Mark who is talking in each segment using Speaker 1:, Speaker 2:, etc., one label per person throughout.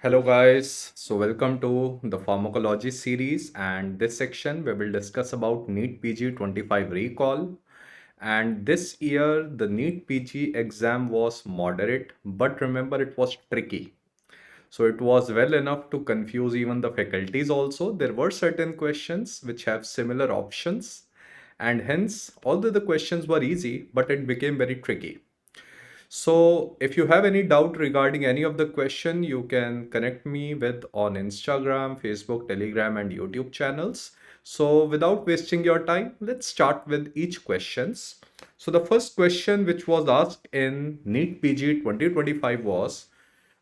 Speaker 1: Hello guys, so welcome to the Pharmacology series, and this section we will discuss about NEET PG 25 recall. And this year the NEET PG exam was moderate, but remember it was tricky. So it was well enough to confuse even the faculties also. There were certain questions which have similar options, and hence although the questions were easy, but it became very tricky. So if you have any doubt regarding any of the question, you can connect me with on Instagram, Facebook, Telegram, and YouTube channels. So without wasting your time, let's start with each questions. So the first question which was asked in NEET PG 2025 was,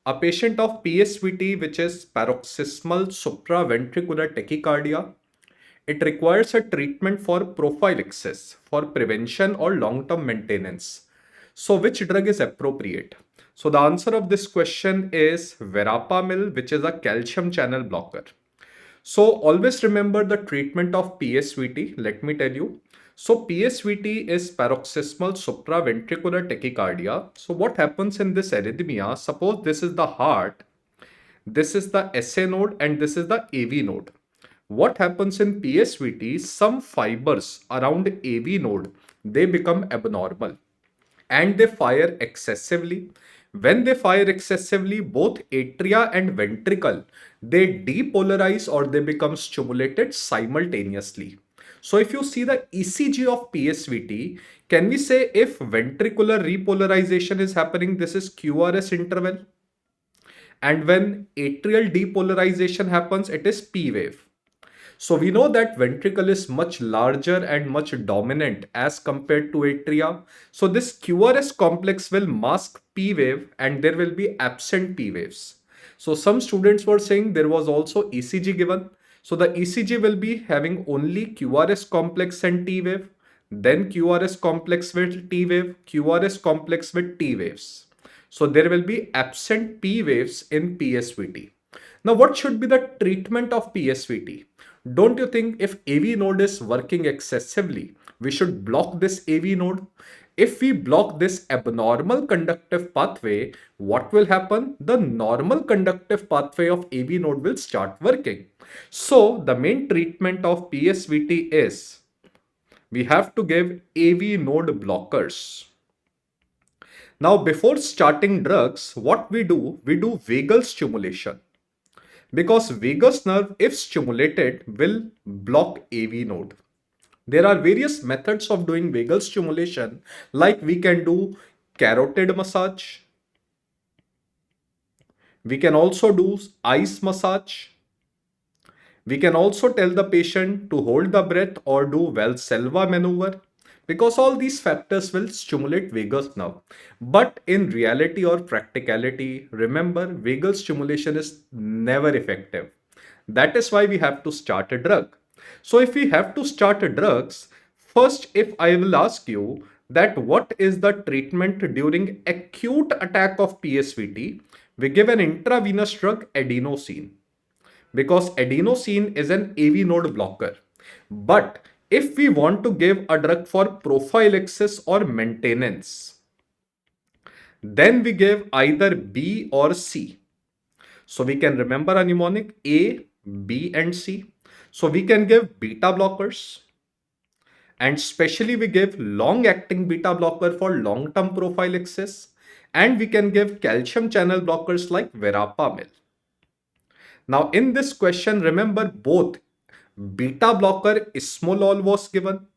Speaker 1: a patient of PSVT, which is paroxysmal supraventricular tachycardia, it requires a treatment for prophylaxis, for prevention or long-term maintenance. So which drug is appropriate? So the answer of this question is verapamil, which is a calcium channel blocker. So always remember the treatment of PSVT. Let me tell you. So PSVT is paroxysmal supraventricular tachycardia. So what happens in this arrhythmia? Suppose this is the heart, this is the SA node, and this is the AV node. What happens in PSVT? Some fibers around AV node, they become abnormal and they fire excessively. When they fire excessively, both atria and ventricle, they depolarize or they become stimulated simultaneously. So if you see the ECG of PSVT, can we say if ventricular repolarization is happening, this is QRS interval? And when atrial depolarization happens, it is P wave. So we know that ventricle is much larger and much dominant as compared to atria. So this QRS complex will mask P wave and there will be absent P waves. So some students were saying there was also ECG given. So the ECG will be having only QRS complex and T wave, then QRS complex with T wave, QRS complex with T waves. So there will be absent P waves in PSVT. Now, what should be the treatment of PSVT? Don't you think if AV node is working excessively, we should block this AV node? If we block this abnormal conductive pathway, what will happen? The normal conductive pathway of AV node will start working. So, the main treatment of PSVT is we have to give AV node blockers. Now, before starting drugs, what we do? We do vagal stimulation. Because vagus nerve, if stimulated, will block AV node. There are various methods of doing vagal stimulation, like we can do carotid massage. We can also do ice massage. We can also tell the patient to hold the breath or do Valsalva maneuver, because all these factors will stimulate vagus nerve. But in reality or practicality, remember, vagal stimulation is never effective. That is why we have to start a drug. So if we have to start a drugs, first if I will ask you that what is the treatment during acute attack of PSVT, we give an intravenous drug adenosine, because adenosine is an AV node blocker. But if we want to give a drug for prophylaxis or maintenance, then we give either B or C. So we can remember a mnemonic A, B, and C. So we can give beta blockers, and especially we give long acting beta blocker for long term prophylaxis, and we can give calcium channel blockers like verapamil. Now in this question, remember both beta blocker ismolol was given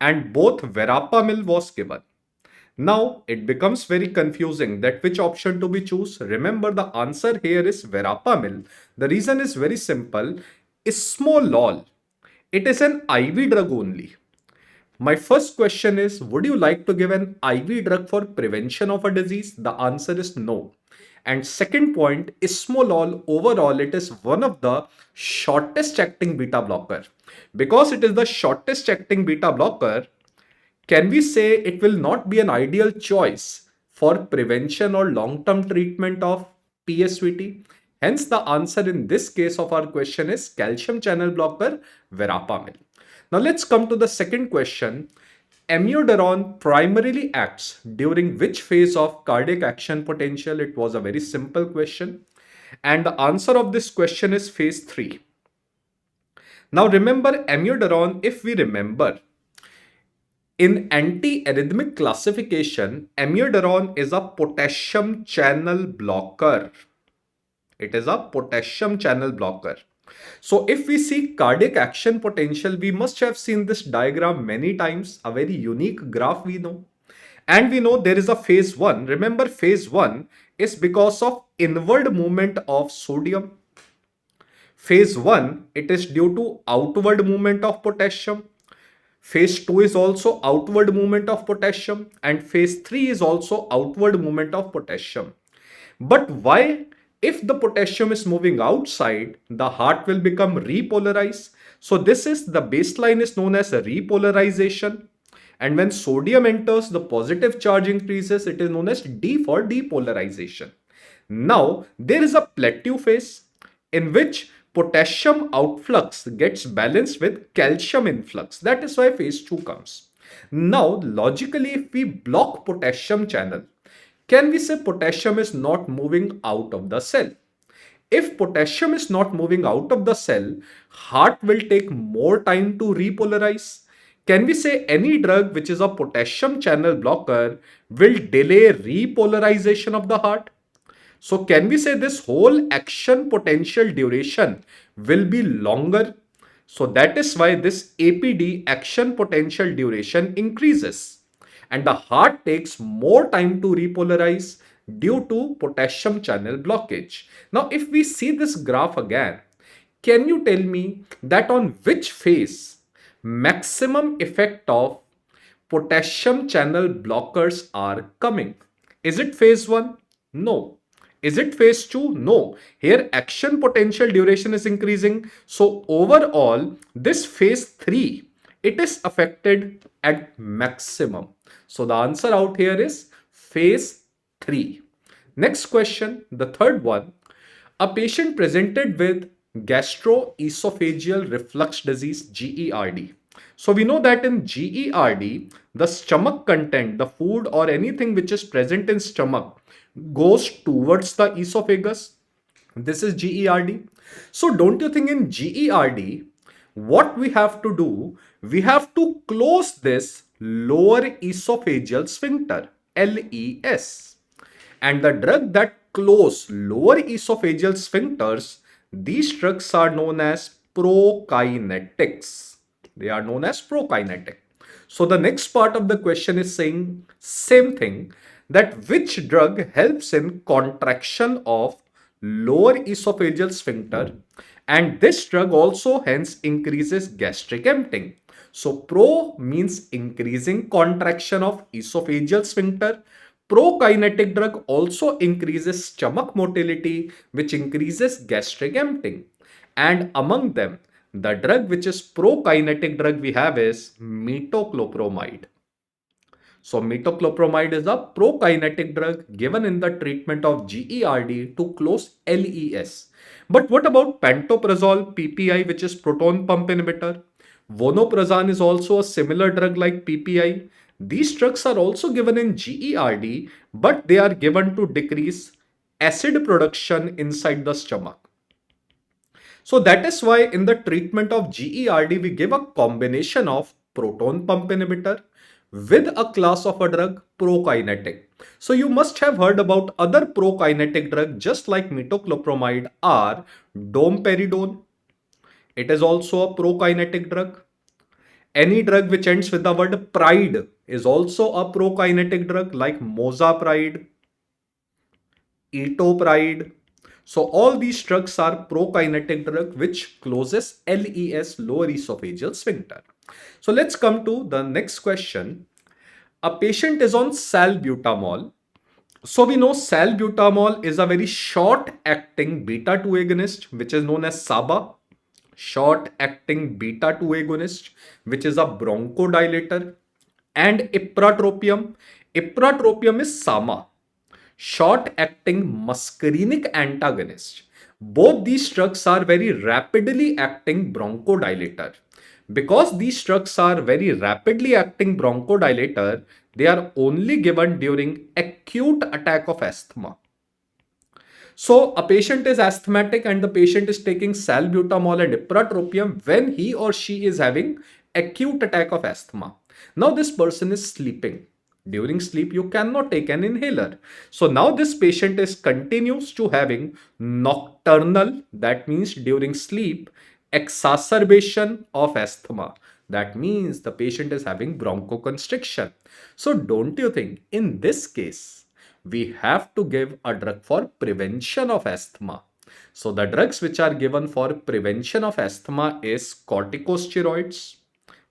Speaker 1: and both verapamil was given. Now it becomes very confusing that which option to be choose. Remember the answer here is verapamil. The reason is very simple. Ismolol, it is an IV drug only. My first question is, would you like to give an IV drug for prevention of a disease? The answer is no. And second point, ismolol overall, it is one of the shortest acting beta blocker. Because it is the shortest acting beta blocker, can we say it will not be an ideal choice for prevention or long-term treatment of PSVT? Hence, the answer in this case of our question is calcium channel blocker verapamil. Now let's come to the second question. Amiodarone primarily acts during which phase of cardiac action potential? It was a very simple question. And the answer of this question is phase 3. Now remember amiodarone, if we remember, in antiarrhythmic classification, amiodarone is a potassium channel blocker. It is a potassium channel blocker. So if we see cardiac action potential, we must have seen this diagram many times, a very unique graph we know. And we know there is a phase 1. Remember, phase 1 is because of inward movement of sodium. Phase 1, it is due to outward movement of potassium. Phase 2 is also outward movement of potassium, and phase 3 is also outward movement of potassium. But why, if the potassium is moving outside, the heart will become repolarized? So this is the baseline is known as a repolarization. And when sodium enters, the positive charge increases. It is known as D for depolarization. Now, there is a plateau phase in which potassium outflux gets balanced with calcium influx. That is why phase 2 comes. Now, logically, if we block potassium channel, can we say potassium is not moving out of the cell? If potassium is not moving out of the cell, heart will take more time to repolarize. Can we say any drug which is a potassium channel blocker will delay repolarization of the heart? So can we say this whole action potential duration will be longer? So that is why this APD, action potential duration, increases. And the heart takes more time to repolarize due to potassium channel blockage. Now if we see this graph again, can you tell me that on which phase maximum effect of potassium channel blockers are coming? Is it phase 1? No. Is it phase 2? No. Here action potential duration is increasing. So overall, this phase 3, it is affected at maximum. So the answer out here is phase 3. Next question, the third one. A patient presented with gastroesophageal reflux disease, GERD. So we know that in GERD, the stomach content, the food or anything which is present in stomach goes towards the esophagus. This is GERD. So don't you think in GERD, what we have to do? We have to close this lower esophageal sphincter, LES. And the drug that close lower esophageal sphincters, these drugs are known as prokinetics. They are known as prokinetic. So the next part of the question is saying same thing, that which drug helps in contraction of lower esophageal sphincter, and this drug also hence increases gastric emptying. So pro means increasing contraction of esophageal sphincter. Prokinetic drug also increases stomach motility, which increases gastric emptying. And among them, the drug which is prokinetic drug we have is metoclopramide. So metoclopramide is a prokinetic drug given in the treatment of GERD to close LES. But what about pantoprazole, PPI, which is proton pump inhibitor? Vonoprazan is also a similar drug like PPI. These drugs are also given in GERD, but they are given to decrease acid production inside the stomach. So that is why in the treatment of GERD, we give a combination of proton pump inhibitor with a class of a drug, prokinetic. So you must have heard about other prokinetic drug just like metoclopramide are domperidone. It is also a prokinetic drug. Any drug which ends with the word pride is also a prokinetic drug like mozapride, etopride. So all these drugs are prokinetic drug which closes LES, lower esophageal sphincter. So let's come to the next question. A patient is on salbutamol. So we know salbutamol is a very short acting beta 2 agonist which is known as SABA. Short acting beta 2 agonist which is a bronchodilator. And ipratropium. Ipratropium is SAMA, short acting muscarinic antagonist. Both these drugs are very rapidly acting bronchodilator. Because these drugs are very rapidly acting bronchodilator, they are only given during acute attack of asthma. So a patient is asthmatic and the patient is taking salbutamol and ipratropium when he or she is having acute attack of asthma. Now this person is sleeping. During sleep, you cannot take an inhaler. So now this patient is continues to having nocturnal, that means during sleep, exacerbation of asthma. That means the patient is having bronchoconstriction. So don't you think in this case, we have to give a drug for prevention of asthma? So the drugs which are given for prevention of asthma is corticosteroids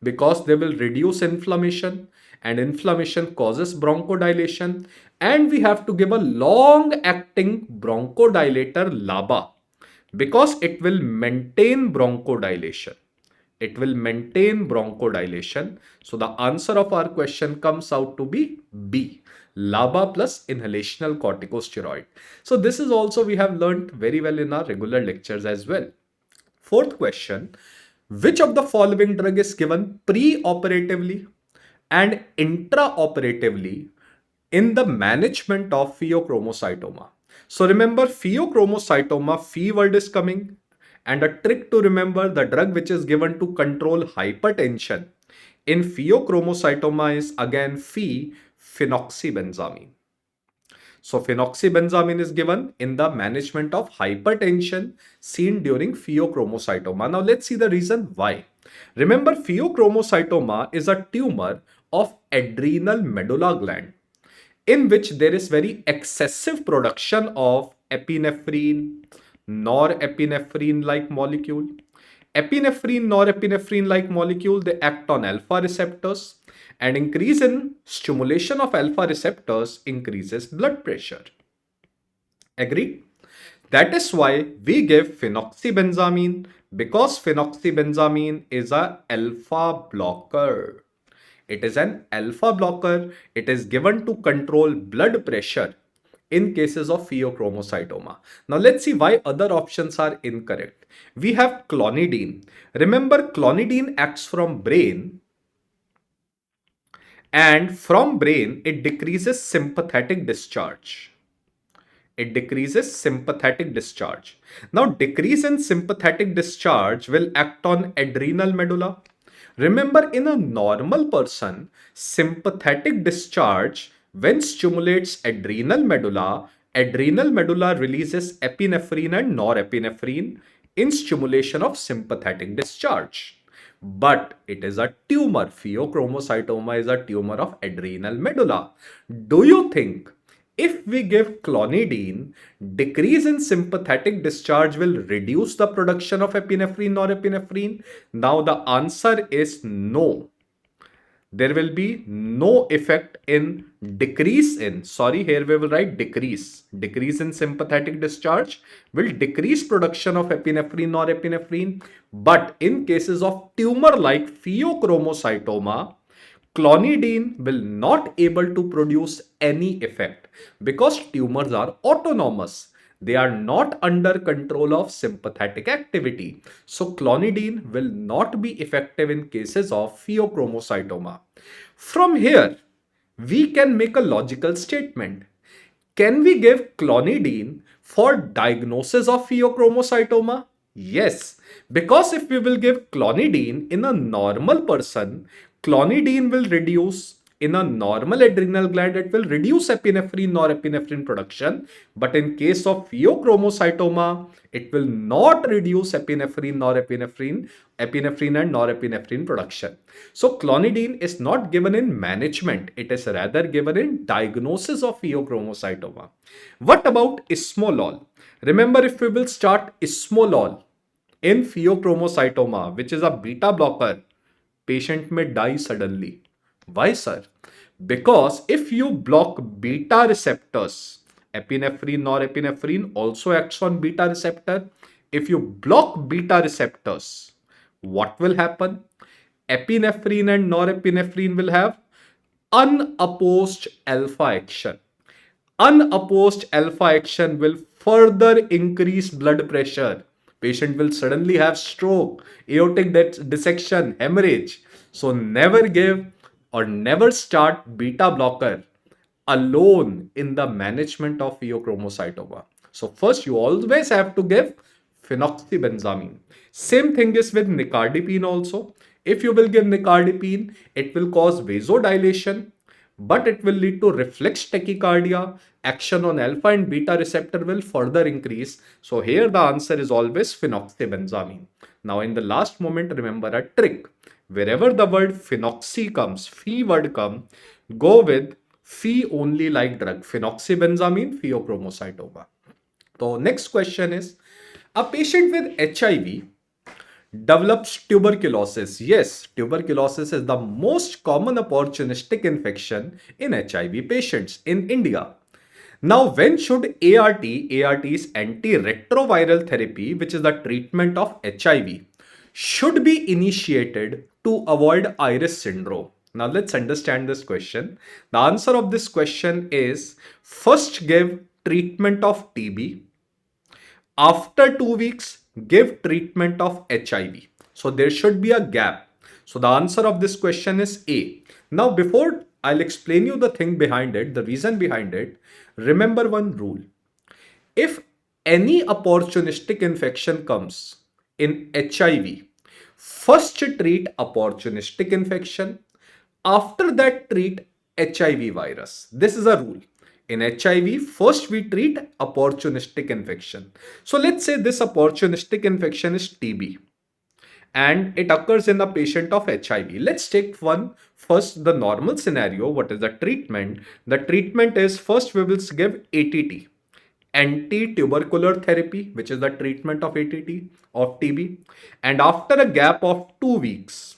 Speaker 1: because they will reduce inflammation and inflammation causes bronchodilation, and we have to give a long acting bronchodilator LABA because it will maintain bronchodilation. It will maintain bronchodilation. So the answer of our question comes out to be B. LABA plus inhalational corticosteroid. So this is also we have learned very well in our regular lectures as well. Fourth question. Which of the following drug is given pre-operatively and intraoperatively in the management of pheochromocytoma? So remember, pheochromocytoma, phe word is coming, and a trick to remember, the drug which is given to control hypertension in pheochromocytoma is again phe, phenoxybenzamine. So phenoxybenzamine is given in the management of hypertension seen during pheochromocytoma. Now let's see the reason why. Remember, pheochromocytoma is a tumor of adrenal medulla gland in which there is very excessive production of epinephrine, norepinephrine like molecule. Epinephrine, norepinephrine like molecule, they act on alpha receptors, and increase in stimulation of alpha receptors increases blood pressure. Agree? That is why we give phenoxybenzamine, because phenoxybenzamine is a alpha blocker. It is an alpha blocker. It is given to control blood pressure in cases of pheochromocytoma. Now let's see why other options are incorrect. We have clonidine. Remember, clonidine acts from brain, and from brain it decreases sympathetic discharge. It decreases sympathetic discharge. Now, decrease in sympathetic discharge will act on adrenal medulla. Remember, in a normal person, sympathetic discharge, when stimulates adrenal medulla releases epinephrine and norepinephrine in stimulation of sympathetic discharge. But it is a tumor. Pheochromocytoma is a tumor of adrenal medulla. Do you think if we give clonidine, decrease in sympathetic discharge will reduce the production of epinephrine, norepinephrine? Now the answer is no. There will be no effect in decrease in, sorry, here we will write decrease. Decrease in sympathetic discharge will decrease production of epinephrine, norepinephrine. But in cases of tumor like pheochromocytoma, clonidine will not able to produce any effect because tumors are autonomous. They are not under control of sympathetic activity. So clonidine will not be effective in cases of pheochromocytoma. From here, we can make a logical statement. Can we give clonidine for diagnosis of pheochromocytoma? Yes, because if we will give clonidine in a normal person, clonidine will reduce in a normal adrenal gland, it will reduce epinephrine, norepinephrine production. But in case of pheochromocytoma, it will not reduce epinephrine and norepinephrine production. So clonidine is not given in management. It is rather given in diagnosis of pheochromocytoma. What about ismolol? Remember, if we will start ismolol in pheochromocytoma, which is a beta blocker, patient may die suddenly. Why, sir? Because if you block beta receptors, epinephrine, norepinephrine also acts on beta receptor. If you block beta receptors, what will happen? Epinephrine and norepinephrine will have unopposed alpha action. Unopposed alpha action will further increase blood pressure. Patient will suddenly have stroke, aortic dissection, hemorrhage. So never give or never start beta blocker alone in the management of pheochromocytoma. So first you always have to give phenoxybenzamine. Same thing is with nicardipine also. If you will give nicardipine, it will cause vasodilation, but it will lead to reflex tachycardia. Action on alpha and beta receptor will further increase. So here the answer is always phenoxybenzamine. Now in the last moment, remember a trick. Wherever the word phenoxy comes, phe word come, go with phe only like drug. Phenoxybenzamine, pheochromocytoma. So next question is, a patient with HIV develops tuberculosis. Yes, tuberculosis is the most common opportunistic infection in HIV patients in India. Now, when should ART is antiretroviral therapy, which is the treatment of HIV, should be initiated to avoid iris syndrome? Now, let's understand this question. The answer of this question is, first give treatment of TB. After 2 weeks, give treatment of HIV. So there should be a gap. So the answer of this question is A. Now, before I'll explain you the thing behind it, the reason behind it, remember one rule. If any opportunistic infection comes in HIV, first treat opportunistic infection. After that, treat HIV virus. This is a rule. In HIV, first we treat opportunistic infection. So let's say this opportunistic infection is TB and it occurs in a patient of HIV. Let's take one first, the normal scenario. What is the treatment? The treatment is, first we will give ATT, anti-tubercular therapy, which is the treatment of ATT of TB. And after a gap of 2 weeks,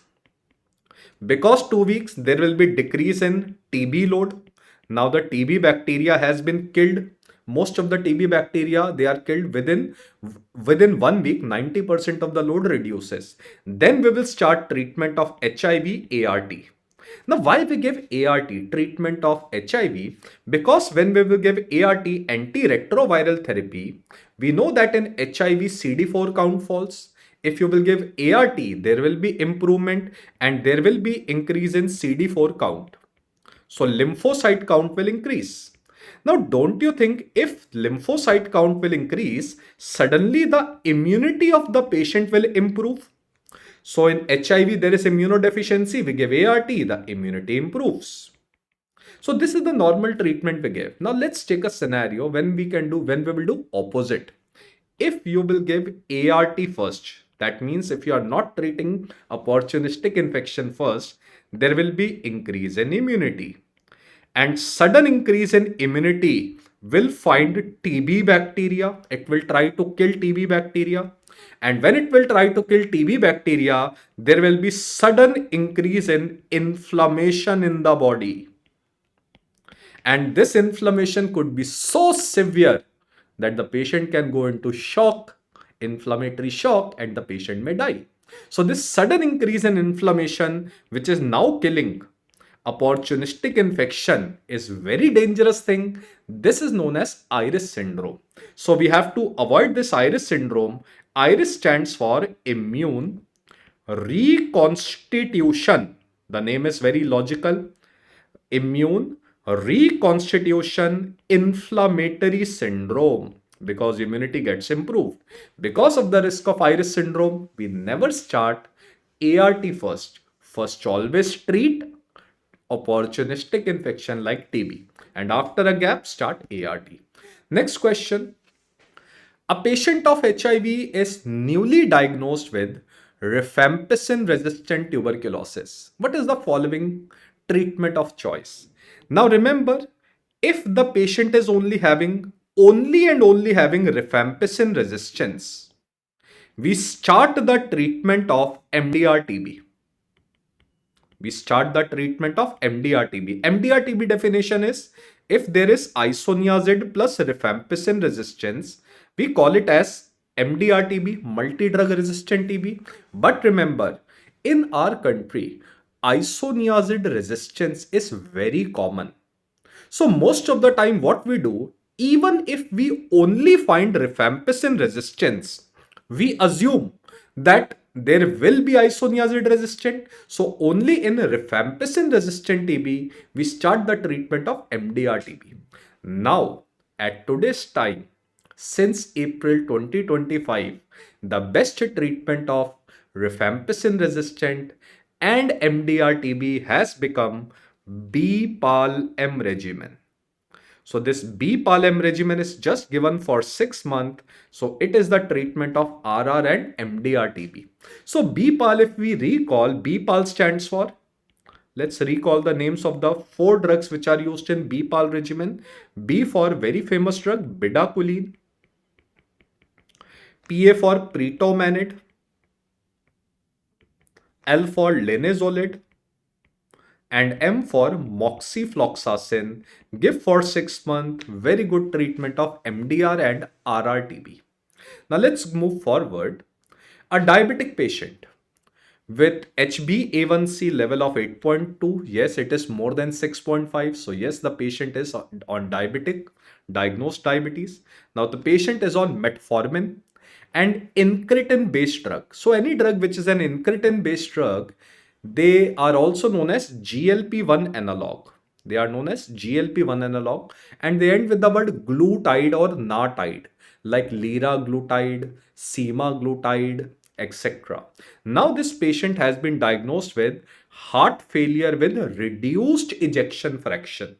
Speaker 1: because 2 weeks there will be decrease in TB load. Now the TB bacteria has been killed. Most of the TB bacteria, they are killed within 1 week. 90% of the load reduces. Then we will start treatment of HIV ART. Now, why we give ART, treatment of HIV? Because when we will give ART, antiretroviral therapy, we know that in HIV CD4 count falls. If you will give ART, there will be improvement and there will be increase in CD4 count. So lymphocyte count will increase. Now, don't you think if lymphocyte count will increase, suddenly the immunity of the patient will improve? So in HIV, there is immunodeficiency. We give ART, the immunity improves. So this is the normal treatment we give. Now let's take a scenario when we will do opposite. If you will give ART first, that means if you are not treating opportunistic infection first, there will be increase in immunity. And sudden increase in immunity will find TB bacteria. It will try to kill TB bacteria. And when it will try to kill TB bacteria, there will be sudden increase in inflammation in the body. And this inflammation could be so severe that the patient can go into shock, inflammatory shock, and the patient may die. So this sudden increase in inflammation, which is now killing opportunistic infection, is very dangerous thing. This is known as iris syndrome. So we have to avoid this iris syndrome. Iris stands for immune reconstitution. The name is very logical. Immune reconstitution inflammatory syndrome, because immunity gets improved. Because of the risk of iris syndrome, we never start ART first. First, always treat opportunistic infection like TB, and after a gap, start ART. Next question. A patient of HIV is newly diagnosed with rifampicin-resistant tuberculosis. What is the following treatment of choice? Now remember, if the patient is only and only having rifampicin resistance, we start the treatment of MDR-TB. We start the treatment of MDR-TB. MDR-TB definition is, if there is isoniazid plus rifampicin resistance, we call it as MDR-TB, multi-drug resistant TB. But remember, in our country, isoniazid resistance is very common. So most of the time what we do, even if we only find rifampicin resistance, we assume that there will be isoniazid resistant. So only in rifampicin resistant TB, we start the treatment of MDR-TB. Now, at today's time, since April 2025, the best treatment of rifampicin resistant and MDR-TB has become B-PAL-M regimen. So this B-PAL-M regimen is just given for 6 months. So it is the treatment of RR and MDR-TB. So B-PAL, if we recall, B-PAL stands for, let's recall the names of the 4 drugs which are used in B-PAL regimen. B for very famous drug, bedaquiline. PA for pretomanid. L for linezolid. And M for moxifloxacin. Give for 6 months. Very good treatment of MDR and RR-TB. Now let's move forward. A diabetic patient with HbA1c level of 8.2, yes, it is more than 6.5. So yes, the patient is on diabetic, diagnosed diabetes. Now the patient is on metformin and incretin based drug. So any drug which is an incretin based drug, they are also known as GLP-1 analog. They are known as GLP-1 analog, and they end with the word glutide or nartide, like liraglutide, semaglutide, etc. Now this patient has been diagnosed with heart failure with reduced ejection fraction.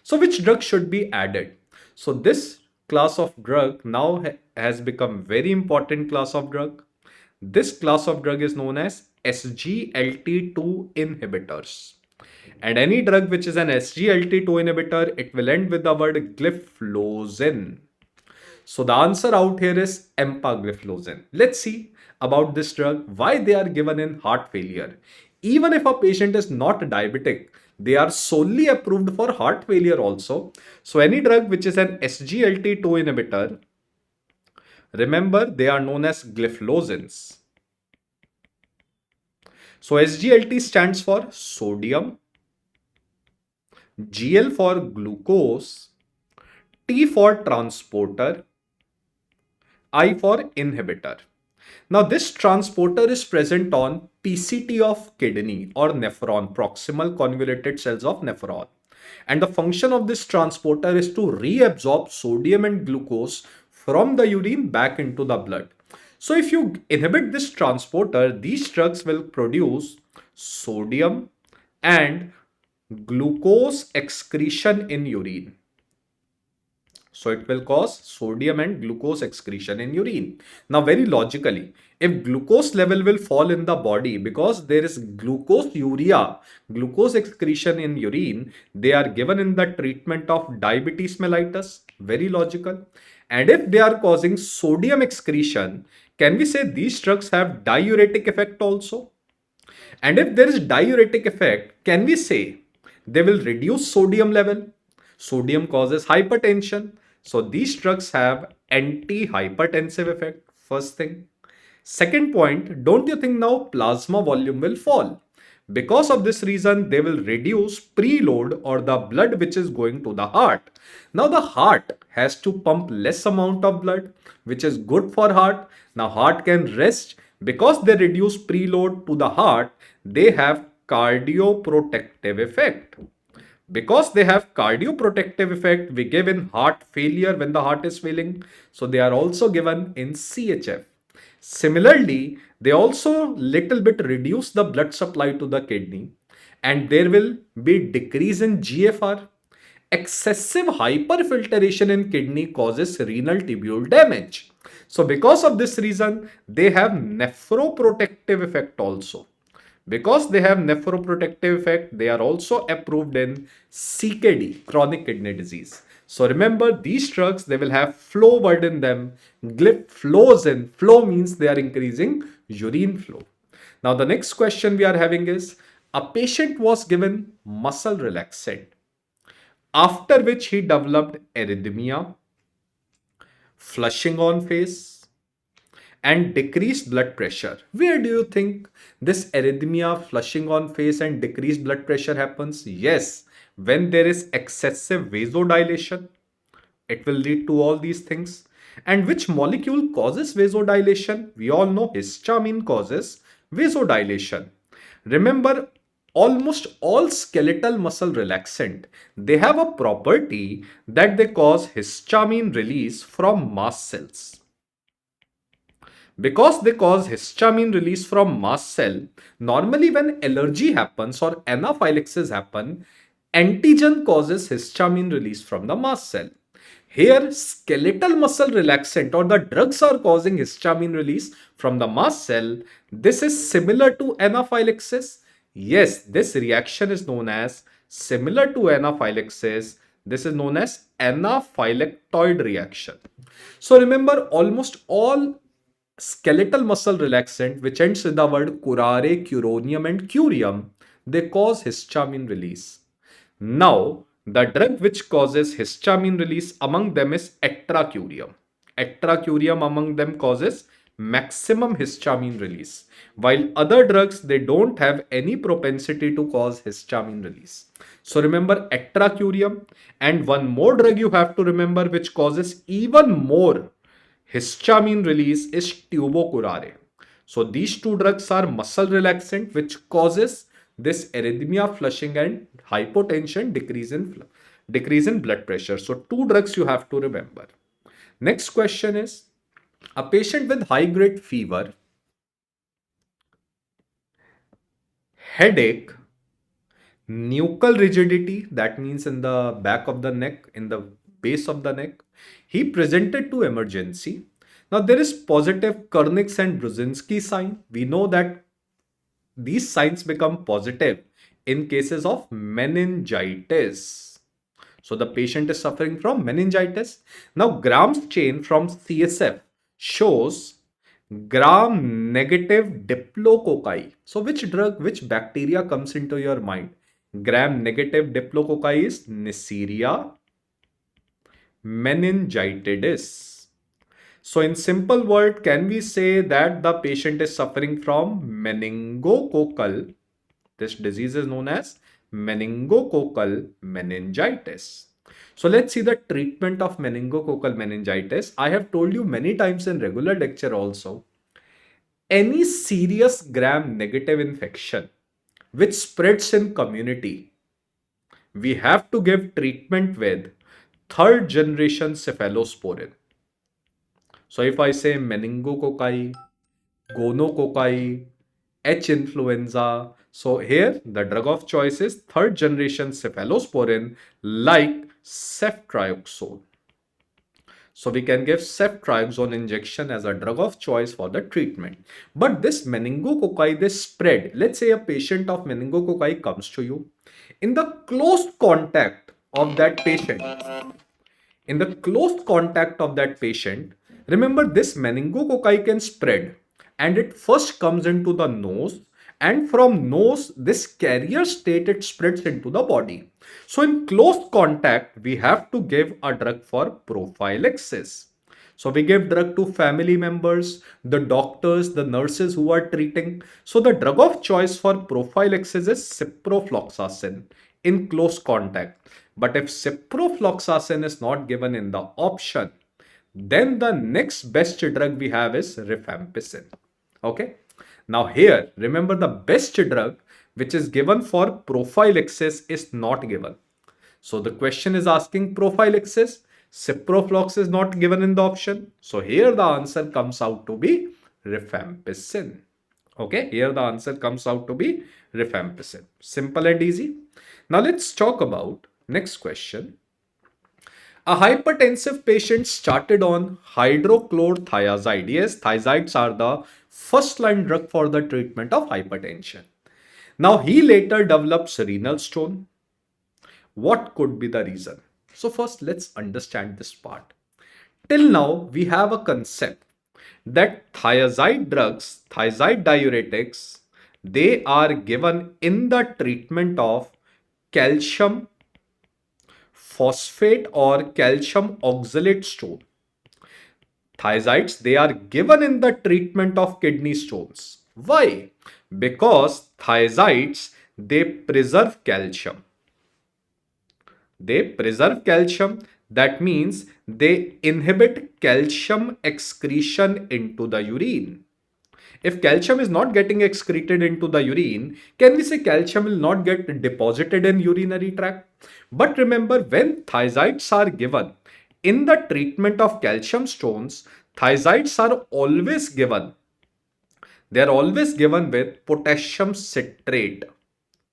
Speaker 1: So which drug should be added? So this class of drug now has become very important class of drug. This class of drug is known as SGLT2 inhibitors. And any drug which is an SGLT2 inhibitor, it will end with the word gliflozin. So the answer out here is empagliflozin. Let's see about this drug, why they are given in heart failure. Even if a patient is not diabetic, they are solely approved for heart failure also. So any drug which is an SGLT2 inhibitor, remember they are known as gliflozins. So SGLT stands for sodium, GL for glucose, T for transporter, I for inhibitor. Now this transporter is present on PCT of kidney or nephron, proximal convoluted cells of nephron. And the function of this transporter is to reabsorb sodium and glucose from the urine back into the blood. So if you inhibit this transporter, these drugs will produce sodium and glucose excretion in urine. So it will cause sodium and glucose excretion in urine. Now very logically, if glucose level will fall in the body because there is glucose urea, glucose excretion in urine, they are given in the treatment of diabetes mellitus. Very logical. And if they are causing sodium excretion, can we say these drugs have diuretic effect also? And if there is diuretic effect, can we say they will reduce sodium level? Sodium causes hypertension. So these drugs have anti-hypertensive effect, first thing. Second point, don't you think now plasma volume will fall? Because of this reason, they will reduce preload or the blood which is going to the heart. Now the heart has to pump less amount of blood, which is good for heart. Now heart can rest. Because they reduce preload to the heart, they have cardioprotective effect. Because they have cardioprotective effect, we give in heart failure when the heart is failing. So they are also given in CHF. Similarly, they also little bit reduce the blood supply to the kidney, and there will be decrease in GFR. Excessive hyperfiltration in kidney causes renal tubule damage. So because of this reason, they have nephroprotective effect also. Because they have nephroprotective effect, they are also approved in CKD, chronic kidney disease. So remember, these drugs, they will have flow word in them. Gliflozin, flow means they are increasing urine flow. Now the next question we are having is, a patient was given muscle relaxant, after which he developed arrhythmia, flushing on face, and decreased blood pressure. Where do you think this arrhythmia, flushing on face, and decreased blood pressure happens? Yes, when there is excessive vasodilation, it will lead to all these things. And which molecule causes vasodilation? We all know histamine causes vasodilation. Remember, almost all skeletal muscle relaxant, they have a property that they cause histamine release from mast cells. Because they cause histamine release from mast cell, normally when allergy happens or anaphylaxis happen, antigen causes histamine release from the mast cell. Here, skeletal muscle relaxant or the drugs are causing histamine release from the mast cell. This is similar to anaphylaxis. Yes, this reaction is known as similar to anaphylaxis. This is known as anaphylactoid reaction. So remember, almost all skeletal muscle relaxant which ends with the word curare, curonium and curium, they cause histamine release. Now, the drug which causes histamine release among them is etracurium. Etracurium among them causes maximum histamine release, while other drugs they don't have any propensity to cause histamine release. So remember etracurium, and one more drug you have to remember which causes even more histamine release is tubocurare. So these two drugs are muscle relaxant which causes this arrhythmia, flushing and hypotension, decrease in blood pressure. So two drugs you have to remember. Next question is, a patient with high grade fever, headache, nuchal rigidity, that means in the back of the neck, in the base of the neck, he presented to emergency. Now there is positive Kernicks and Brzezinski sign. We know that these signs become positive in cases of meningitis. So the patient is suffering from meningitis. Now Graham's chain from CSF shows gram negative diplococci. So which bacteria comes into your mind? Gram negative diplococci is Neisseria meningitidis. So in simple word, can we say that the patient is suffering from meningococcal? This disease is known as meningococcal meningitis. So let's see the treatment of meningococcal meningitis. I have told you many times in regular lecture also, any serious gram negative infection which spreads in community, we have to give treatment with third generation cephalosporin. So if I say meningococci, gonococci, H influenza, so here the drug of choice is third generation cephalosporin like ceftriaxone. So we can give ceftriaxone injection as a drug of choice for the treatment. But this meningococci, this spread, let's say a patient of meningococci comes to you. In the close contact of that patient, in the close contact of that patient, remember this meningococci can spread and it first comes into the nose, and from nose this carrier state it spreads into the body. So in close contact we have to give a drug for prophylaxis. So we give drug to family members, the doctors, the nurses who are treating. So the drug of choice for prophylaxis is ciprofloxacin in close contact. But if ciprofloxacin is not given in the option, then the next best drug we have is rifampicin. Okay. Now here, remember the best drug which is given for prophylaxis is not given. So the question is asking prophylaxis. Ciproflox is not given in the option. So here the answer comes out to be rifampicin. Okay, here the answer comes out to be rifampicin. Simple and easy. Now let's talk about next question. A hypertensive patient started on hydrochlorothiazide. Yes, thiazides are the first line drug for the treatment of hypertension. Now he later develops renal stone. What could be the reason? So first let's understand this part. Till now we have a concept that thiazide drugs, thiazide diuretics, they are given in the treatment of calcium phosphate or calcium oxalate stone. Thiazides, they are given in the treatment of kidney stones. Why? Because thiazides, they preserve calcium. They preserve calcium. That means they inhibit calcium excretion into the urine. If calcium is not getting excreted into the urine, can we say calcium will not get deposited in urinary tract? But remember, when thiazides are given in the treatment of calcium stones, thiazides are always given. They are always given with potassium citrate.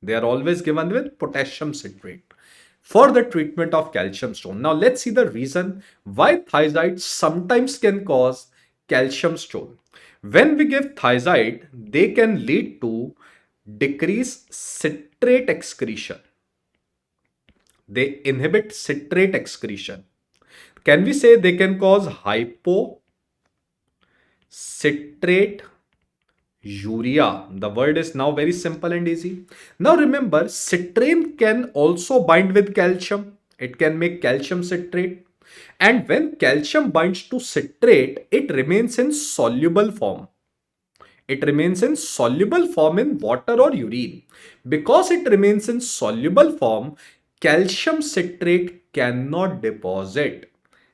Speaker 1: They are always given with potassium citrate for the treatment of calcium stone. Now let's see the reason why thiazide sometimes can cause calcium stone. When we give thiazide, they can lead to decreased citrate excretion. They inhibit citrate excretion. Can we say they can cause hypocitrate urea? The word is now very simple and easy. Now remember, citrate can also bind with calcium. It can make calcium citrate. And when calcium binds to citrate, it remains in soluble form. It remains in soluble form in water or urine. Because it remains in soluble form, calcium citrate cannot deposit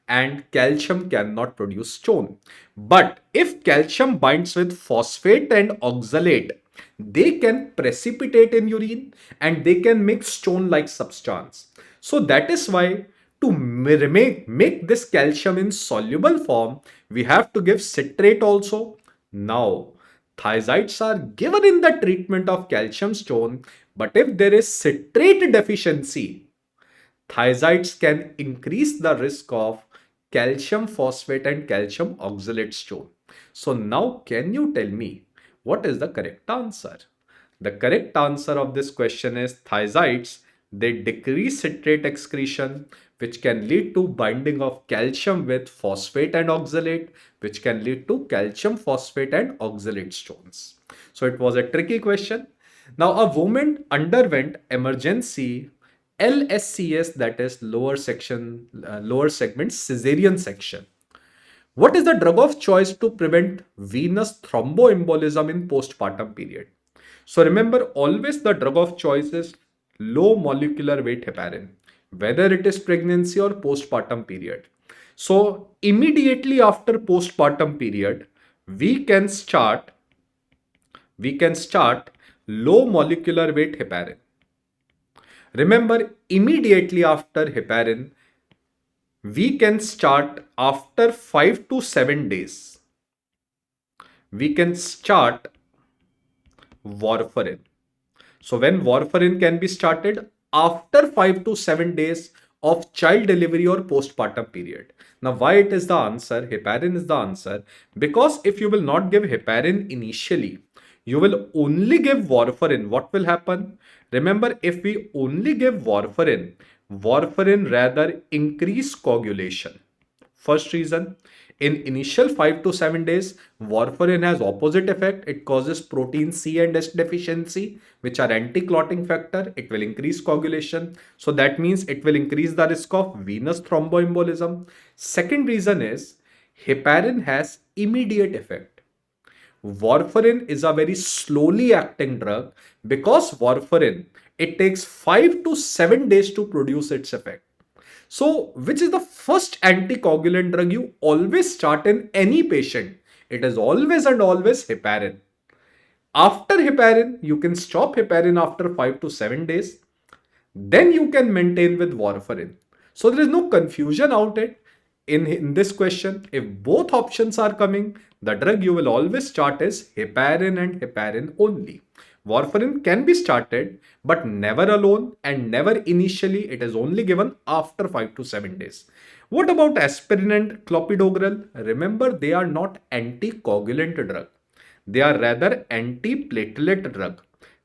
Speaker 1: and calcium cannot produce stone. But if calcium binds with phosphate and oxalate, they can precipitate in urine and they can make stone-like substance. So that is why to make this calcium in soluble form, we have to give citrate also. Now, thiazides are given in the treatment of calcium stone, but if there is citrate deficiency, thiazides can increase the risk of calcium phosphate and calcium oxalate stone. So now can you tell me what is the correct answer? The correct answer of this question is thiazides. They decrease citrate excretion, which can lead to binding of calcium with phosphate and oxalate, which can lead to calcium phosphate and oxalate stones. So it was a tricky question. Now a woman underwent emergency LSCS, that is lower segment cesarean section. What is the drug of choice to prevent venous thromboembolism in postpartum period? So remember, always the drug of choice is low molecular weight heparin, whether it is pregnancy or postpartum period. So immediately after postpartum period, we can start low molecular weight heparin. Remember, immediately after heparin, we can start after 5 to 7 days. We can start warfarin. So when warfarin can be started after 5 to 7 days of child delivery or postpartum period. Now why it is the answer? Heparin is the answer. Because if you will not give heparin initially, you will only give warfarin. What will happen? Remember, if we only give warfarin rather increase coagulation. First reason, in initial 5 to 7 days, warfarin has opposite effect. It causes protein C and S deficiency, which are anti-clotting factor. It will increase coagulation. So that means it will increase the risk of venous thromboembolism. Second reason is heparin has immediate effect. Warfarin is a very slowly acting drug. Because warfarin, it takes 5 to 7 days to produce its effect. So, which is the first anticoagulant drug you always start in any patient? It is always and always heparin. After heparin, you can stop heparin after 5 to 7 days. Then you can maintain with warfarin. So there is no confusion out it in this question. If both options are coming, the drug you will always start is heparin and heparin only. Warfarin can be started, but never alone and never initially. It is only given after 5 to 7 days. What about aspirin and clopidogrel? Remember, they are not anticoagulant drug. They are rather antiplatelet drug.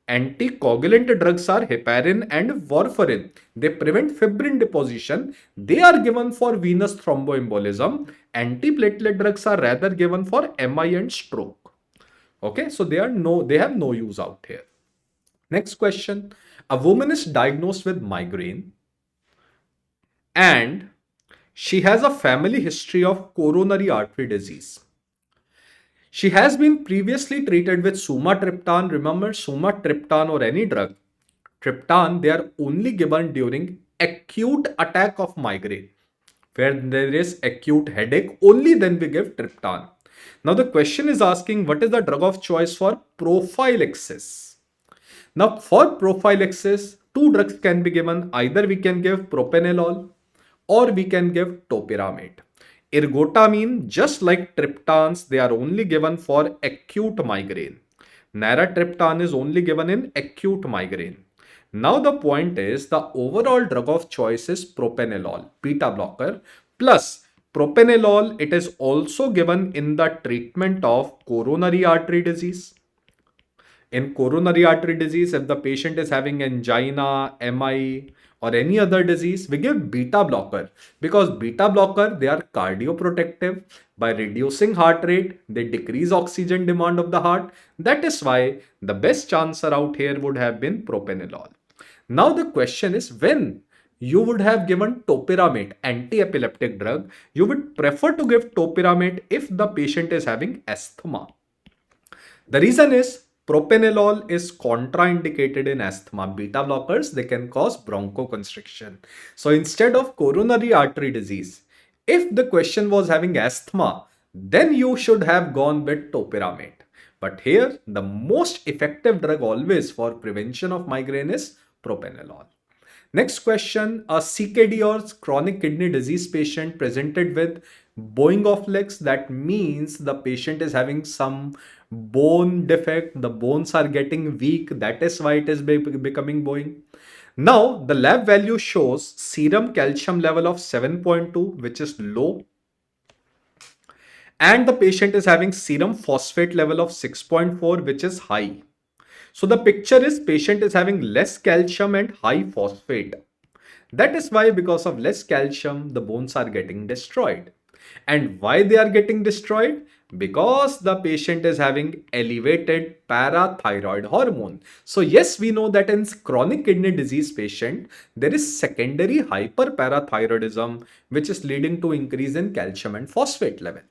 Speaker 1: Anticoagulant drugs are heparin and warfarin. They prevent fibrin deposition. They are given for venous thromboembolism. Antiplatelet drugs are rather given for MI and stroke. Okay, so they have no use out here. Next question. A woman is diagnosed with migraine and she has a family history of coronary artery disease. She has been previously treated with sumatriptan. Remember, sumatriptan or any drug, triptan, they are only given during acute attack of migraine. Where there is acute headache, only then we give triptan. Now the question is asking what is the drug of choice for prophylaxis? Now for prophylaxis, two drugs can be given. Either we can give propranolol or we can give topiramate. Ergotamine, just like triptans, they are only given for acute migraine. Naratriptan is only given in acute migraine. Now the point is the overall drug of choice is propranolol, beta blocker, plus propranolol, it is also given in the treatment of coronary artery disease. In coronary artery disease, if the patient is having angina, MI, or any other disease, we give beta blocker because beta blocker, they are cardioprotective. By reducing heart rate, they decrease oxygen demand of the heart. That is why the best answer out here would have been propranolol. Now the question is, when you would have given topiramate, anti-epileptic drug, you would prefer to give topiramate if the patient is having asthma. The reason is propranolol is contraindicated in asthma. Beta blockers, they can cause bronchoconstriction. So instead of coronary artery disease, if the question was having asthma, then you should have gone with topiramate. But here, the most effective drug always for prevention of migraine is propranolol. Next question, a CKD or chronic kidney disease patient presented with bowing of legs. That means the patient is having some bone defect. The bones are getting weak. That is why it is becoming bowing. Now, the lab value shows serum calcium level of 7.2, which is low. And the patient is having serum phosphate level of 6.4, which is high. So the picture is patient is having less calcium and high phosphate. That is why because of less calcium, the bones are getting destroyed. And why they are getting destroyed? Because the patient is having elevated parathyroid hormone. So yes, we know that in chronic kidney disease patient, there is secondary hyperparathyroidism, which is leading to increase in calcium and phosphate level.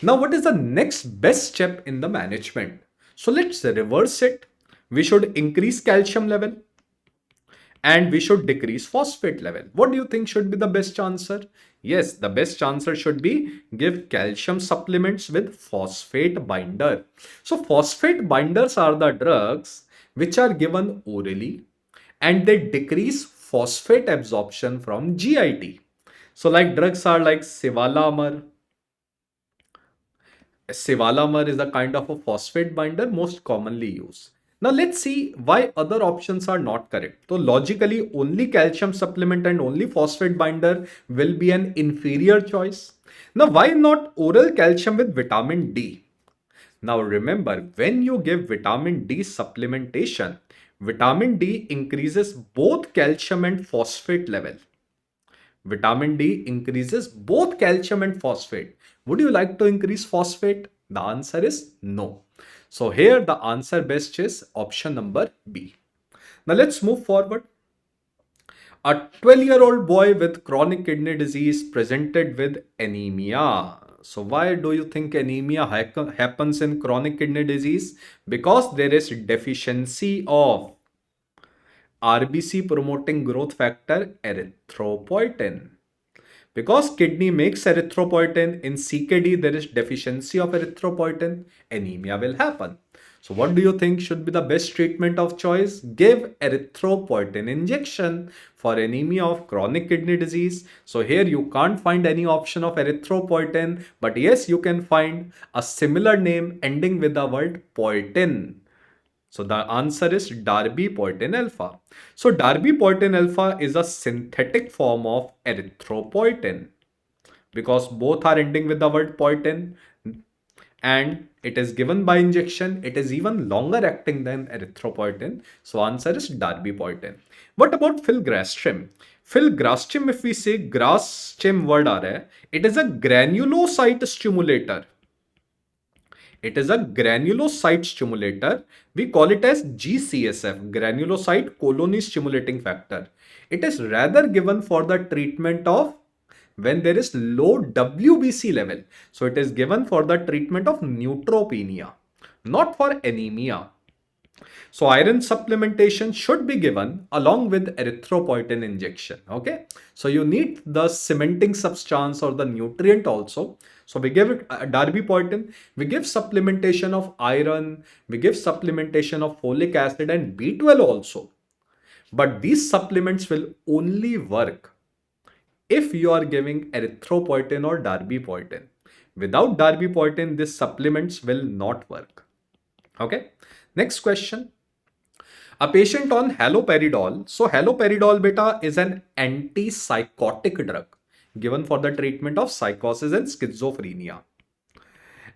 Speaker 1: Now, what is the next best step in the management? So let's reverse it. We should increase calcium level and we should decrease phosphate level. What do you think should be the best answer? Yes, the best answer should be give calcium supplements with phosphate binder. So phosphate binders are the drugs which are given orally and they decrease phosphate absorption from GIT. So like drugs are like Sevalamer. Sevalamer is a kind of a phosphate binder most commonly used. Now let's see why other options are not correct. So logically only calcium supplement and only phosphate binder will be an inferior choice. Now why not oral calcium with vitamin D? Now remember, when you give vitamin D supplementation, vitamin D increases both calcium and phosphate level. Vitamin D increases both calcium and phosphate. Would you like to increase phosphate? The answer is no. So here the answer best is option number B. Now let's move forward. A 12-year-old boy with chronic kidney disease presented with anemia. So why do you think anemia happens in chronic kidney disease? Because there is deficiency of RBC promoting growth factor erythropoietin. Because kidney makes erythropoietin, in CKD there is deficiency of erythropoietin, anemia will happen. So what do you think should be the best treatment of choice? Give erythropoietin injection for anemia of chronic kidney disease. So here you can't find any option of erythropoietin, but yes, you can find a similar name ending with the word poietin. So the answer is darbepoetin alpha. So darbepoetin alpha is a synthetic form of erythropoietin because both are ending with the word poietin and it is given by injection. It is even longer acting than erythropoietin. So answer is darbepoetin. What about filgrastim? Filgrastim, if we say grastim word aa raha hai, it is a granulocyte stimulator. It is a granulocyte stimulator. We call it as GCSF, granulocyte colony stimulating factor. It is rather given for the treatment of when there is low WBC level. So it is given for the treatment of neutropenia, not for anemia. So iron supplementation should be given along with erythropoietin injection. Okay. So you need the cementing substance or the nutrient also. So we give it darbepoetin, we give supplementation of iron, we give supplementation of folic acid and B12 also. But these supplements will only work if you are giving erythropoietin or darbepoetin. Without darbepoetin, these supplements will not work. Okay. Next question. A patient on haloperidol. So haloperidol beta is an antipsychotic drug given for the treatment of psychosis and schizophrenia.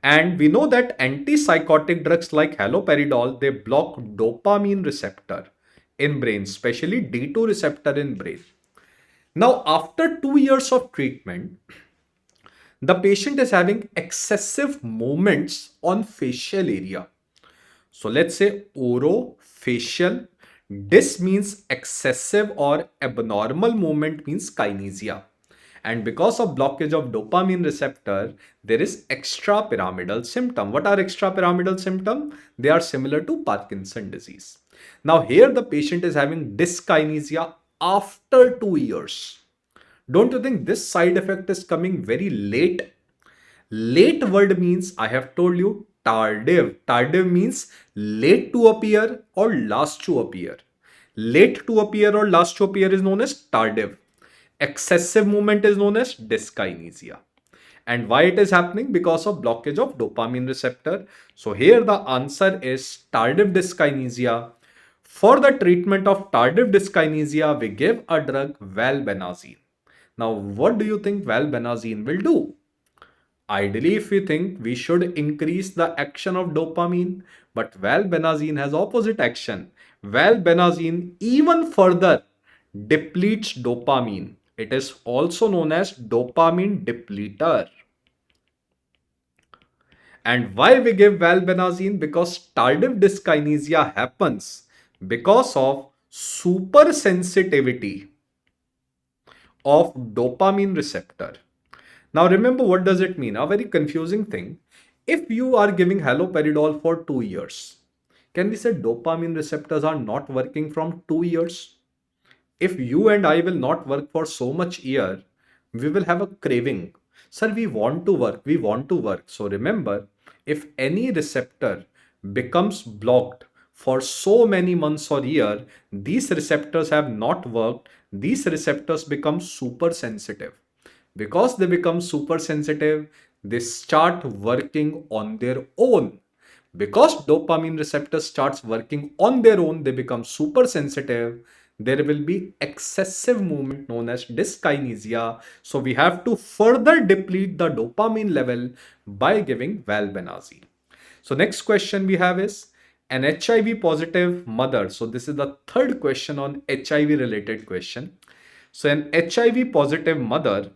Speaker 1: And we know that antipsychotic drugs like haloperidol, they block dopamine receptor in brain, especially D2 receptor in brain. Now, after 2 years of treatment, the patient is having excessive movements on facial area. So let's say orofacial. This means excessive or abnormal movement means kinesia. And because of blockage of dopamine receptor, there is extrapyramidal symptom. What are extrapyramidal symptom? They are similar to Parkinson disease. Now here the patient is having dyskinesia after 2 years. Don't you think this side effect is coming very late? Late word means, I have told you, tardive. Tardive means late to appear or last to appear. Late to appear or last to appear is known as tardive. Excessive movement is known as dyskinesia. And why it is happening? Because of blockage of dopamine receptor. So here the answer is tardive dyskinesia. For the treatment of tardive dyskinesia, we give a drug valbenazine. Now, what do you think valbenazine will do? Ideally, if we think we should increase the action of dopamine, but valbenazine has opposite action. Valbenazine even further depletes dopamine. It is also known as dopamine depleter. And why we give valbenazine? Because tardive dyskinesia happens because of supersensitivity of dopamine receptor. Now remember, what does it mean? A very confusing thing. If you are giving haloperidol for 2 years, can we say dopamine receptors are not working from 2 years? If you and I will not work for so much year, we will have a craving. Sir, we want to work, we want to work. So remember, if any receptor becomes blocked for so many months or year, these receptors have not worked, these receptors become super sensitive. Because they become super sensitive, they start working on their own. Because dopamine receptor starts working on their own, they become super sensitive. There will be excessive movement known as dyskinesia. So we have to further deplete the dopamine level by giving valbenazine. So next question we have is an HIV positive mother. So this is the third question on HIV related question. So an HIV positive mother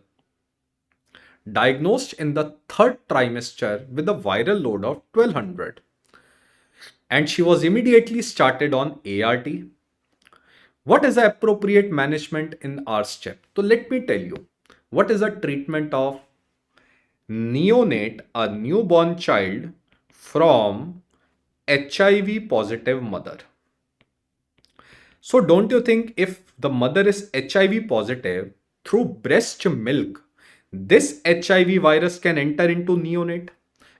Speaker 1: diagnosed in the third trimester with a viral load of 1200, and she was immediately started on ART. What is the appropriate management in our step? So let me tell you, what is the treatment of neonate, a newborn child from HIV positive mother? So don't you think if the mother is HIV positive, through breast milk, this HIV virus can enter into neonate,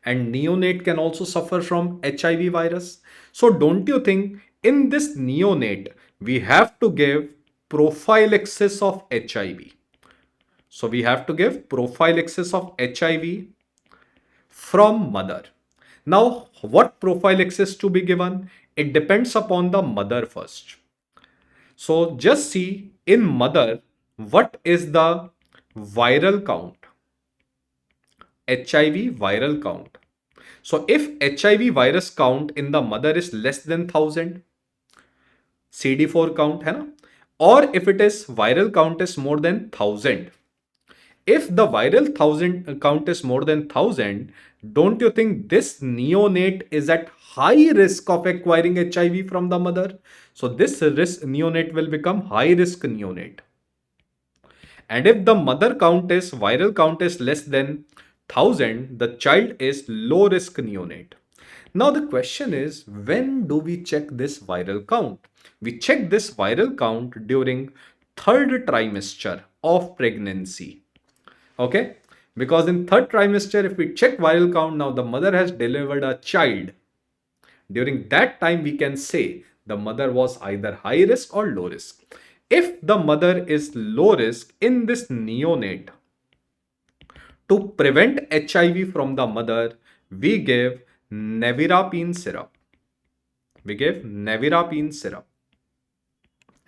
Speaker 1: and neonate can also suffer from HIV virus? So don't you think in this neonate, we have to give prophylaxis of HIV? So we have to give prophylaxis of HIV from mother. Now, what prophylaxis to be given? It depends upon the mother first. So just see in mother, what is the viral count? HIV viral count. So if HIV virus count in the mother is less than 1000, CD4 count है ना? Or if it is viral count is more than 1000. If the viral 1000 count is more than 1000, don't you think this neonate is at high risk of acquiring HIV from the mother? So this risk neonate will become high risk neonate. And if the mother count is viral count is less than 1000, the child is low risk neonate. Now the question is, when do we check this viral count? We check this viral count during third trimester of pregnancy. Okay. Because in third trimester, if we check viral count, now the mother has delivered a child. During that time, we can say the mother was either high risk or low risk. If the mother is low risk in this neonate, to prevent HIV from the mother, we give nevirapine syrup. We give nevirapine syrup.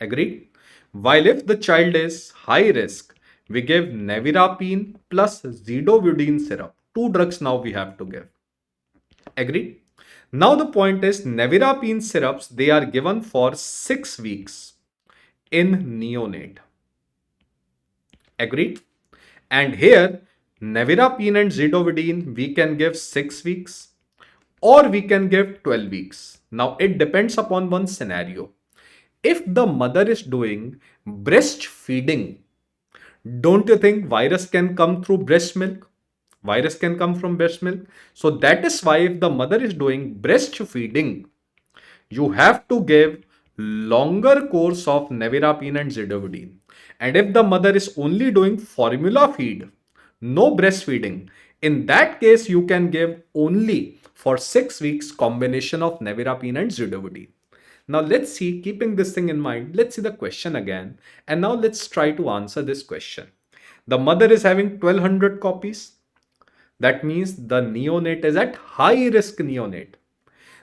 Speaker 1: Agreed? While if the child is high risk, we give nevirapine plus zidovudine syrup. Two drugs now we have to give. Agreed? Now the point is nevirapine syrups, they are given for 6 weeks in neonate. Agreed? And here nevirapine and zidovudine we can give 6 weeks or we can give 12 weeks. Now it depends upon one scenario. If the mother is doing breastfeeding, don't you think virus can come through breast milk? Virus can come from breast milk. So that is why if the mother is doing breastfeeding, you have to give longer course of nevirapine and zidovudine. And if the mother is only doing formula feed, no breastfeeding, in that case you can give only for 6 weeks combination of nevirapine and zidovudine. Now let's see, keeping this thing in mind, let's see the question again. And now let's try to answer this question. The mother is having 1200 copies. That means the neonate is at high risk neonate.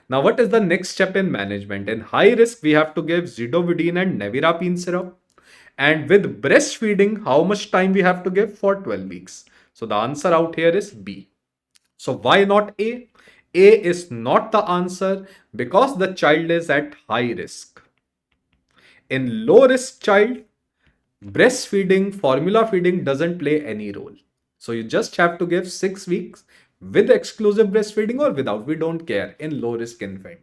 Speaker 1: Now what is the next step in management? In high risk, we have to give zidovudine and nevirapine syrup. And with breastfeeding, how much time we have to give? For 12 weeks. So the answer out here is B. So why not A? A is not the answer because the child is at high risk. In low risk child, breastfeeding, formula feeding doesn't play any role. So you just have to give 6 weeks with exclusive breastfeeding or without. We don't care in low risk infant.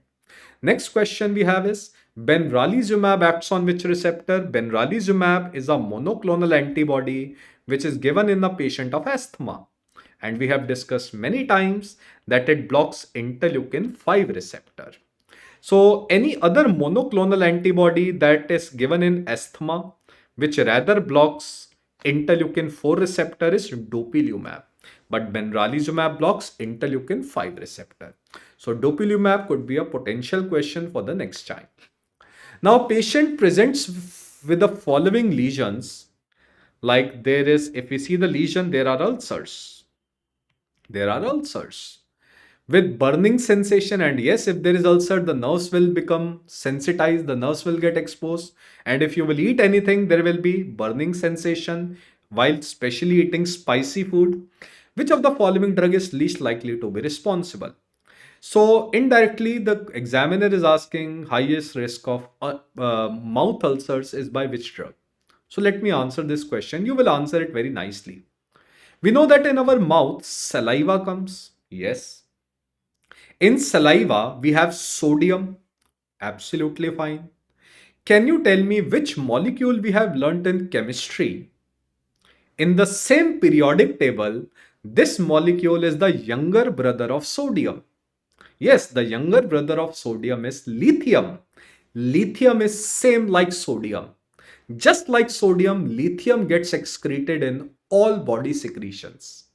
Speaker 1: Next question we have is benralizumab acts on which receptor? Benralizumab is a monoclonal antibody which is given in the patient of asthma. And we have discussed many times that it blocks interleukin 5 receptor. So any other monoclonal antibody that is given in asthma which rather blocks interleukin 4 receptor is dupilumab. But benralizumab blocks interleukin 5 receptor. So dupilumab could be a potential question for the next time. Now patient presents with the following lesions. Like there is, if we see the lesion, there are ulcers. There are ulcers with burning sensation, and yes, if there is ulcer, the nerves will become sensitized, the nerves will get exposed, and if you will eat anything, there will be burning sensation while especially eating spicy food. Which of the following drug is least likely to be responsible? So indirectly the examiner is asking highest risk of mouth ulcers is by which drug. So let me answer this question. You will answer it very nicely. We know that in our mouth saliva comes. Yes. In saliva, we have sodium. Absolutely fine. Can you tell me which molecule we have learnt in chemistry? In the same periodic table, this molecule is the younger brother of sodium. Yes, the younger brother of sodium is lithium. Lithium is same like sodium. Just like sodium, lithium gets excreted in all body secretions.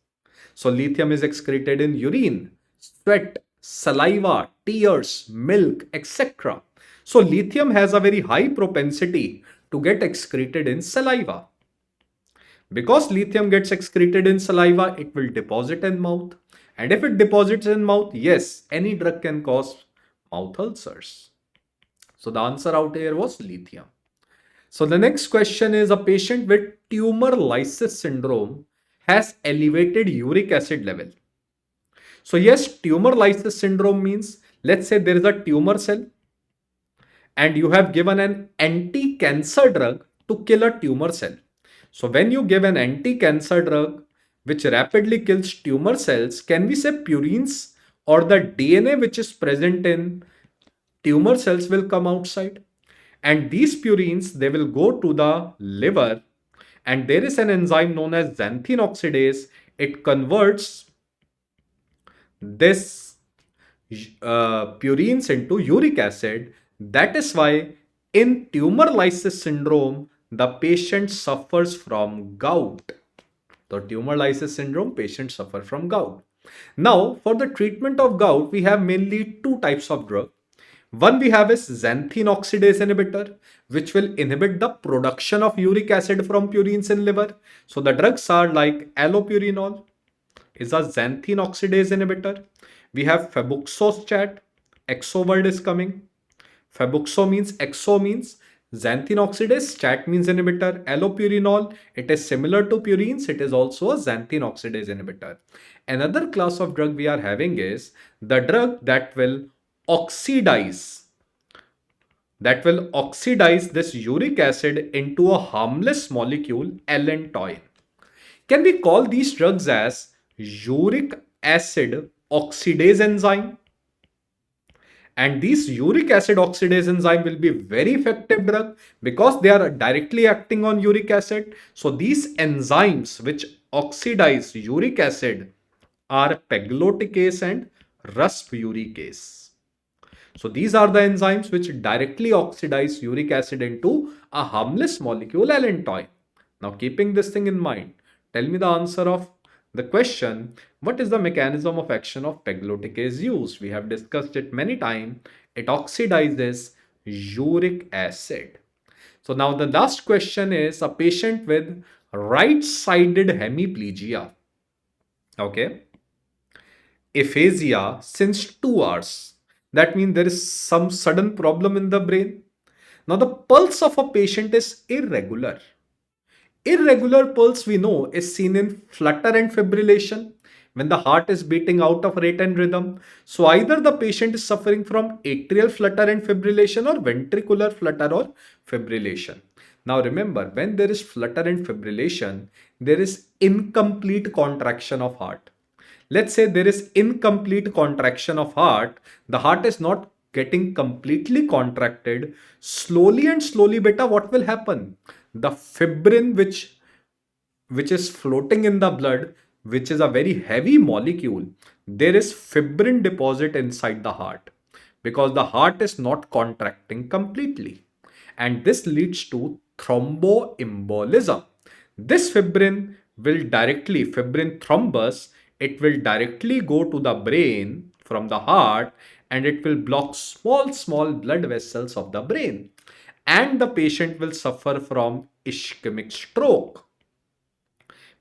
Speaker 1: So lithium is excreted in urine, sweat, saliva, tears, milk, etc. So lithium has a very high propensity to get excreted in saliva. Because lithium gets excreted in saliva, it will deposit in mouth. And if it deposits in mouth, yes, any drug can cause mouth ulcers. So the answer out here was lithium. So the next question is a patient with tumor lysis syndrome has elevated uric acid level. So yes, tumor lysis syndrome means, let's say there is a tumor cell and you have given an anti-cancer drug to kill a tumor cell. So when you give an anti-cancer drug which rapidly kills tumor cells, can we say purines or the DNA which is present in tumor cells will come outside? And these purines, they will go to the liver, and there is an enzyme known as xanthine oxidase. It converts this purines into uric acid. That is why in tumor lysis syndrome, the patient suffers from gout. So tumor lysis syndrome, patients suffer from gout. Now, for the treatment of gout, we have mainly two types of drug. One we have is xanthine oxidase inhibitor, which will inhibit the production of uric acid from purines in liver. So the drugs are like allopurinol, is a xanthine oxidase inhibitor. We have febuxostat, exo word is coming. Febuxo means exo means xanthine oxidase, stat means inhibitor, allopurinol, it is similar to purines, it is also a xanthine oxidase inhibitor. Another class of drug we are having is the drug that will oxidize this uric acid into a harmless molecule, allantoin. Can we call these drugs as uric acid oxidase enzyme? And these uric acid oxidase enzyme will be very effective drug because they are directly acting on uric acid. So these enzymes which oxidize uric acid are pegloticase and rusp-uricase. So these are the enzymes which directly oxidize uric acid into a harmless molecule, allantoin. Now keeping this thing in mind, tell me the answer of the question, what is the mechanism of action of pegloticase used? We have discussed it many times. It oxidizes uric acid. So now the last question is a patient with right-sided hemiplegia. Okay. Aphasia since 2 hours. That means there is some sudden problem in the brain. Now the pulse of a patient is irregular. Irregular pulse we know is seen in flutter and fibrillation when the heart is beating out of rate and rhythm. So either the patient is suffering from atrial flutter and fibrillation or ventricular flutter or fibrillation. Now remember, when there is flutter and fibrillation, there is incomplete contraction of heart. Let's say there is incomplete contraction of heart, the heart is not getting completely contracted. Slowly and slowly, beta, what will happen? The fibrin which is floating in the blood, which is a very heavy molecule, there is fibrin deposit inside the heart because the heart is not contracting completely. And this leads to thromboembolism. This fibrin thrombus, it will directly go to the brain from the heart and it will block small blood vessels of the brain. And the patient will suffer from ischemic stroke.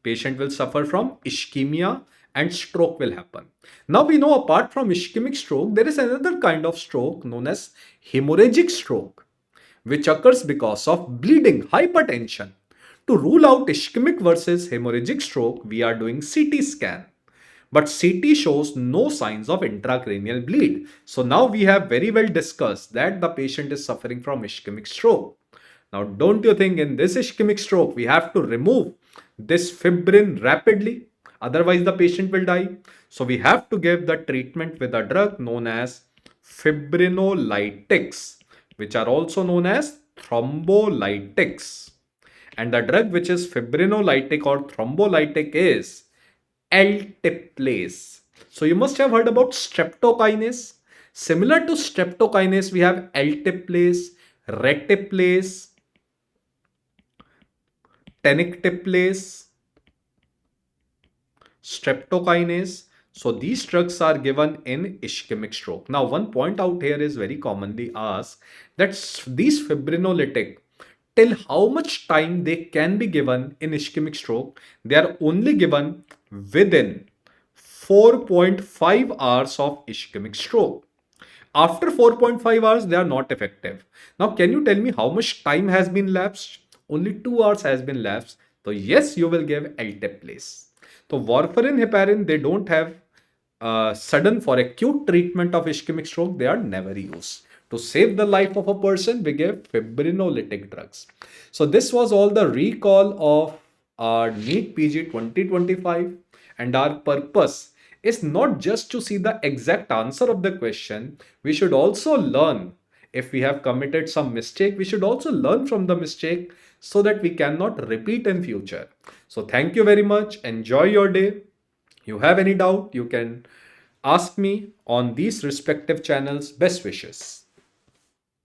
Speaker 1: Patient will suffer from ischemia and stroke will happen. Now we know apart from ischemic stroke, there is another kind of stroke known as hemorrhagic stroke, which occurs because of bleeding, hypertension. To rule out ischemic versus hemorrhagic stroke, we are doing CT scan. But CT shows no signs of intracranial bleed. So now we have very well discussed that the patient is suffering from ischemic stroke. Now don't you think in this ischemic stroke, we have to remove this fibrin rapidly? Otherwise the patient will die. So we have to give the treatment with a drug known as fibrinolytics, which are also known as thrombolytics. And the drug which is fibrinolytic or thrombolytic is Altiplase. So you must have heard about streptokinase. Similar to streptokinase, we have Altiplase, retiplase, tenecteplase, streptokinase. So these drugs are given in ischemic stroke. Now one point out here is very commonly asked that these fibrinolytic, till how much time they can be given in ischemic stroke? They are only given within 4.5 hours of ischemic stroke. After 4.5 hours, they are not effective. Now, can you tell me how much time has been lapsed? Only 2 hours has been lapsed. So yes, you will give Altiplase. So warfarin, heparin, they don't have sudden for acute treatment of ischemic stroke. They are never used. To save the life of a person, we give fibrinolytic drugs. So this was all the recall of our NEET PG 2025, and our purpose is not just to see the exact answer of the question. We should also learn if we have committed some mistake. We should also learn from the mistake so that we cannot repeat in future. So thank you very much. Enjoy your day. You have any doubt, you can ask me on these respective channels. Best wishes.